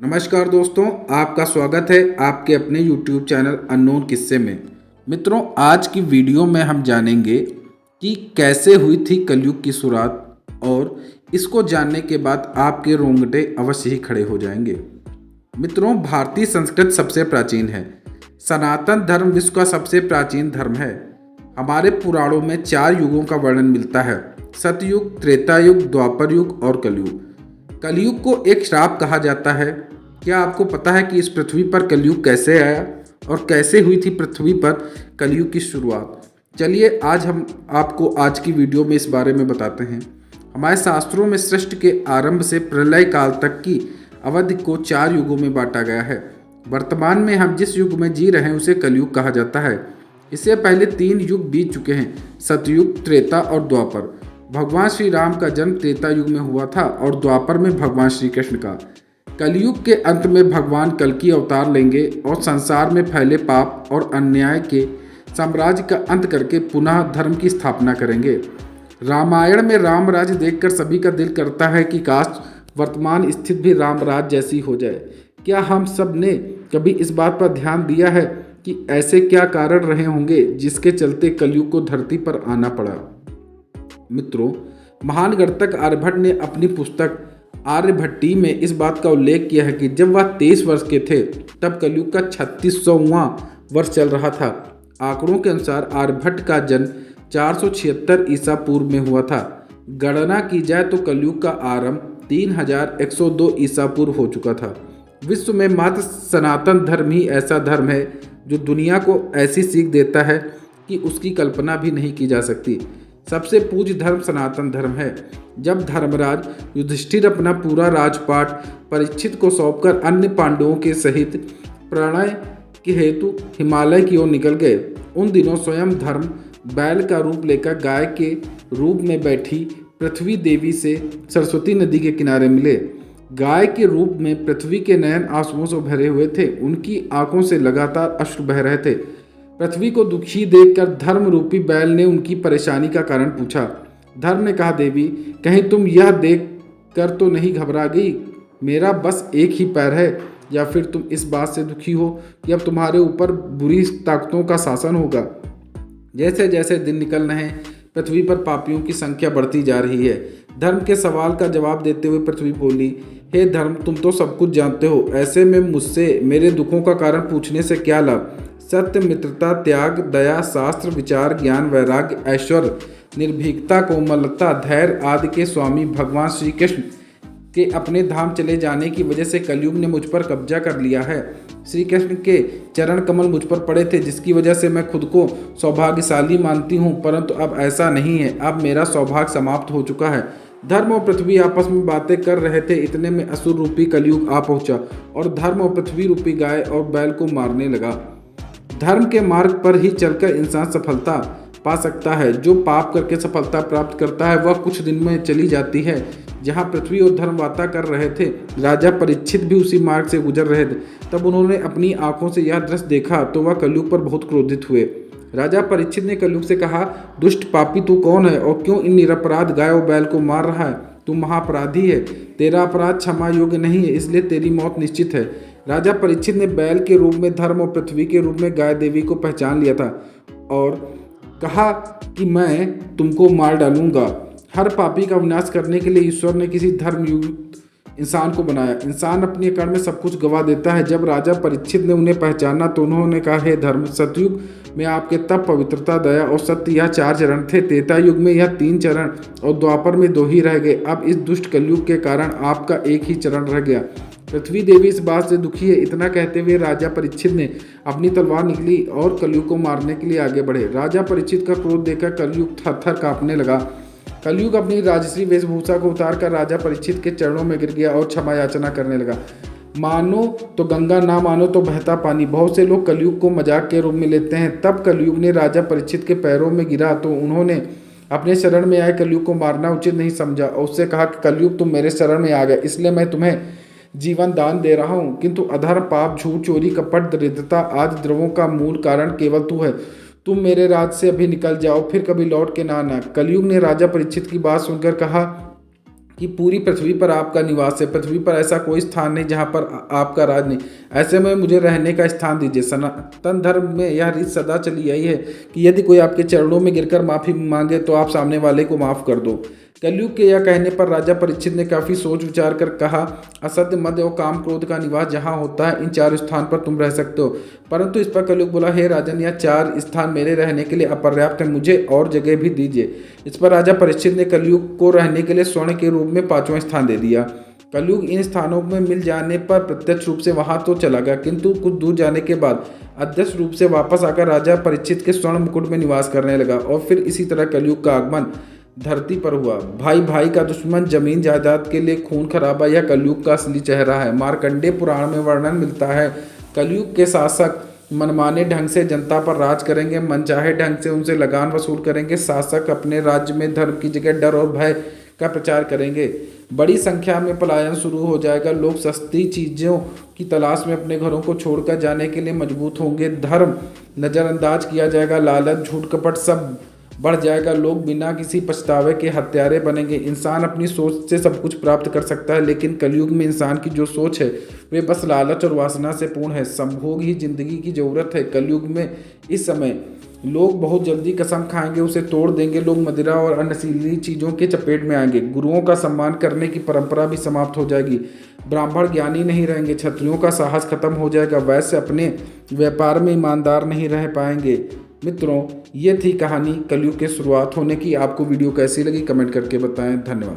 नमस्कार दोस्तों, आपका स्वागत है आपके अपने YouTube चैनल अननोन किस्से में। मित्रों, आज की वीडियो में हम जानेंगे कि कैसे हुई थी कलयुग की शुरुआत और इसको जानने के बाद आपके रोंगटे अवश्य ही खड़े हो जाएंगे। मित्रों, भारतीय संस्कृत सबसे प्राचीन है। सनातन धर्म विश्व का सबसे प्राचीन धर्म है। हमारे पुराणों में 4 युगों का वर्णन मिलता है: सतयुग, त्रेता युग, द्वापर युग और कलयुग। कलयुग को एक श्राप कहा जाता है। क्या आपको पता है कि इस पृथ्वी पर कलयुग कैसे आया और कैसे हुई थी पृथ्वी पर कलयुग की शुरुआत? चलिए आज हम आपको आज की वीडियो में इस बारे में बताते हैं। हमारे शास्त्रों में सृष्टि के आरंभ से प्रलय काल तक की अवधि को 4 युगों में बांटा गया है। वर्तमान में हम जिस युग में जी रहे हैं उसे कलयुग कहा जाता है। इससे पहले 3 युग बीत चुके हैं: सतयुग, त्रेता और द्वापर। भगवान श्री राम का जन्म त्रेता युग में हुआ था और द्वापर में भगवान श्री कृष्ण का। कलयुग के अंत में भगवान कल्कि अवतार लेंगे और संसार में फैले पाप और अन्याय के साम्राज्य का अंत करके पुनः धर्म की स्थापना करेंगे। रामायण में राम राज्य देखकर सभी का दिल करता है कि काश वर्तमान स्थिति भी राम राज्य जैसी हो जाए। क्या हम सब ने कभी इस बात पर ध्यान दिया है कि ऐसे क्या कारण रहे होंगे जिसके चलते कलयुग को धरती पर आना पड़ा? मित्रों, महान गणितज्ञ आर्यभट्ट ने अपनी पुस्तक आर्यभट्टी में इस बात का उल्लेख किया है कि जब वह 23 वर्ष के थे तब कलयुग का 36वां वर्ष चल रहा था। आंकड़ों के अनुसार आर्यभट्ट का जन्म 476 ईसा पूर्व में हुआ था। गणना की जाए तो कलयुग का आरंभ 3102 ईसा पूर्व हो चुका था। विश्व में मात्र सनातन धर्म ही ऐसा धर्म है जो दुनिया को ऐसी सीख देता है कि उसकी कल्पना भी नहीं की जा सकती। सबसे पूज्य धर्म सनातन धर्म है। जब धर्मराज युधिष्ठिर अपना पूरा राजपाट परीक्षित को सौंपकर अन्य पांडवों के सहित प्रणय के हेतु हिमालय की ओर निकल गए, उन दिनों स्वयं धर्म बैल का रूप लेकर गाय के रूप में बैठी पृथ्वी देवी से सरस्वती नदी के किनारे मिले। गाय के रूप में पृथ्वी के नयन आंसुओं से भरे हुए थे। उनकी आंखों से लगातार अश्रु बह रहे थे। पृथ्वी को दुखी देखकर धर्म रूपी बैल ने उनकी परेशानी का कारण पूछा। धर्म ने कहा, देवी, कहीं तुम यह देख कर तो नहीं घबरा गई? मेरा बस एक ही पैर है। या फिर तुम इस बात से दुखी हो कि अब तुम्हारे ऊपर बुरी ताकतों का शासन होगा? जैसे जैसे दिन निकल रहे हैं, पृथ्वी पर पापियों की संख्या बढ़ती जा रही है। धर्म के सवाल का जवाब देते हुए पृथ्वी बोली, हे धर्म, तुम तो सब कुछ जानते हो। ऐसे में मुझसे मेरे दुखों का कारण पूछने से क्या लाभ? सत्य, मित्रता, त्याग, दया, शास्त्र, विचार, ज्ञान, वैराग्य, ऐश्वर्य, निर्भीकता, कोमलता, धैर्य आदि के स्वामी भगवान श्री कृष्ण के अपने धाम चले जाने की वजह से कलयुग ने मुझ पर कब्जा कर लिया है। श्री कृष्ण के चरण कमल मुझ पर पड़े थे, जिसकी वजह से मैं खुद को सौभाग्यशाली मानती हूँ, परंतु अब ऐसा नहीं है। अब मेरा सौभाग्य समाप्त हो चुका है। धर्म और पृथ्वी आपस में बातें कर रहे थे, इतने में असुर रूपी कलयुग आ पहुंचा और धर्म और पृथ्वी रूपी गाय और बैल को मारने लगा। धर्म के मार्ग पर ही चलकर इंसान सफलता पा सकता है। जो पाप करके सफलता प्राप्त करता है वह कुछ दिन में चली जाती है। जहाँ पृथ्वी और धर्म वार्ता कर रहे थे, राजा परीक्षित भी उसी मार्ग से गुजर रहे थे। तब उन्होंने अपनी आंखों से यह दृश्य देखा तो वह कलयुग पर बहुत क्रोधित हुए। राजा परीक्षित ने कलयुग से कहा, दुष्ट पापी तू कौन है और क्यों इन निरपराध गाय और बैल को मार रहा है? तू महापराधी है। तेरा अपराध क्षमा योग्य नहीं है, इसलिए तेरी मौत निश्चित है। राजा परीक्षित ने बैल के रूप में धर्म और पृथ्वी के रूप में गाय देवी को पहचान लिया था और कहा कि मैं तुमको मार डालूंगा। हर पापी का विनाश करने के लिए ईश्वर ने किसी धर्मयुक्त इंसान को बनाया। इंसान अपने कर्म में सब कुछ गवा देता है। जब राजा परीक्षित ने उन्हें पहचाना तो उन्होंने कहा, हे धर्म, सतयुग में आपके तप, पवित्रता, दया और सत्य यह 4 चरण थे। त्रेता युग में यह 3 चरण और द्वापर में 2 ही रह गए। अब इस दुष्ट कलयुग के कारण आपका एक ही चरण रह गया। पृथ्वी देवी इस बात से दुखी है। इतना कहते हुए राजा परीक्षित ने अपनी तलवार निकली और कलयुग को मारने के लिए आगे बढ़े। राजा परीक्षित का क्रोध देखकर कलयुग थर-थर कांपने लगा। कलयुग अपनी राजश्री वेशभूषा को उतार कर राजा परीक्षित के चरणों में गिर गया और क्षमा याचना करने लगा। मानो तो गंगा, ना मानो तो बहता पानी। बहुत से लोग कलयुग को मजाक के रूप में लेते हैं। तब कलयुग ने राजा परीक्षित के पैरों में गिरा तो उन्होंने अपने शरण में आए कलयुग को मारना उचित नहीं समझा और उससे कहा कि कलयुग, तुम मेरे शरण में आ गए, इसलिए मैं तुम्हें जीवन दान दे रहा हूँ। किंतु अधर्म, पाप, झूठ, चोरी, कपट, दरिद्रता आदि द्रव्यों का मूल कारण केवल तू है। तुम मेरे राज से अभी निकल जाओ, फिर कभी लौट के ना आना। कलयुग ने राजा परीक्षित की बात सुनकर कहा, कि पूरी पृथ्वी पर आपका निवास है, पृथ्वी पर ऐसा कोई स्थान नहीं जहाँ पर आपका राज नहीं, ऐसे में मुझे रहने का स्थान दीजिए। सनातन धर्म में यह रीत सदा चली आई है कि यदि कोई आपके चरणों में गिरकर माफ़ी मांगे तो आप सामने वाले को माफ़ कर दो। कलयुग के यह कहने पर राजा परीक्षित ने काफ़ी सोच विचार कर कहा, असत्य, मद और काम क्रोध का निवास जहाँ होता है इन 4 स्थान पर तुम रह सकते हो। परंतु इस पर कलयुग बोला, हे राजन, यह 4 स्थान मेरे रहने के लिए अपर्याप्त है, मुझे और जगह भी दीजिए। इस पर राजा परीक्षित ने कलयुग को रहने के लिए स्वर्ण के रूप में 5वां स्थान दे दिया। कलयुग इन स्थानों में मिल जाने पर प्रत्यक्ष रूप से वहां तो चला गया, किंतु कुछ दूर जाने के बाद अदृश्य रूप से वापस आकर राजा परीक्षित के स्वर्ण मुकुट में निवास करने लगा। और फिर इसी तरह कलयुग का आगमन धरती पर हुआ। भाई भाई का दुश्मन, जमीन जायदाद के लिए खून खराबा, यह कलयुग का असली चेहरा है। मार्कंडेय पुराण में वर्णन मिलता है, कलयुग के शासक मनमाने ढंग से जनता पर राज करेंगे, मनचाहे ढंग से उनसे लगान वसूल करेंगे। शासक अपने राज्य में धर्म की जगह डर और भय का प्रचार करेंगे। बड़ी संख्या में पलायन शुरू हो जाएगा। लोग सस्ती चीज़ों की तलाश में अपने घरों को छोड़कर जाने के लिए मजबूत होंगे। धर्म नज़रअंदाज किया जाएगा। लालच, झूठ, कपट सब बढ़ जाएगा। लोग बिना किसी पछतावे के हत्यारे बनेंगे। इंसान अपनी सोच से सब कुछ प्राप्त कर सकता है, लेकिन कलयुग में इंसान की जो सोच है वे बस लालच और वासना से पूर्ण है। संभोग ही जिंदगी की जरूरत है। कलयुग में इस समय लोग बहुत जल्दी कसम खाएंगे, उसे तोड़ देंगे। लोग मदिरा और नशीली चीज़ों के चपेट में आएंगे। गुरुओं का सम्मान करने की परंपरा भी समाप्त हो जाएगी। ब्राह्मण ज्ञानी नहीं रहेंगे। क्षत्रियों का साहस खत्म हो जाएगा। वैसे अपने व्यापार में ईमानदार नहीं रह पाएंगे। मित्रों, ये थी कहानी कलयुग के शुरुआत होने की। आपको वीडियो कैसी लगी कमेंट करके बताएं। धन्यवाद।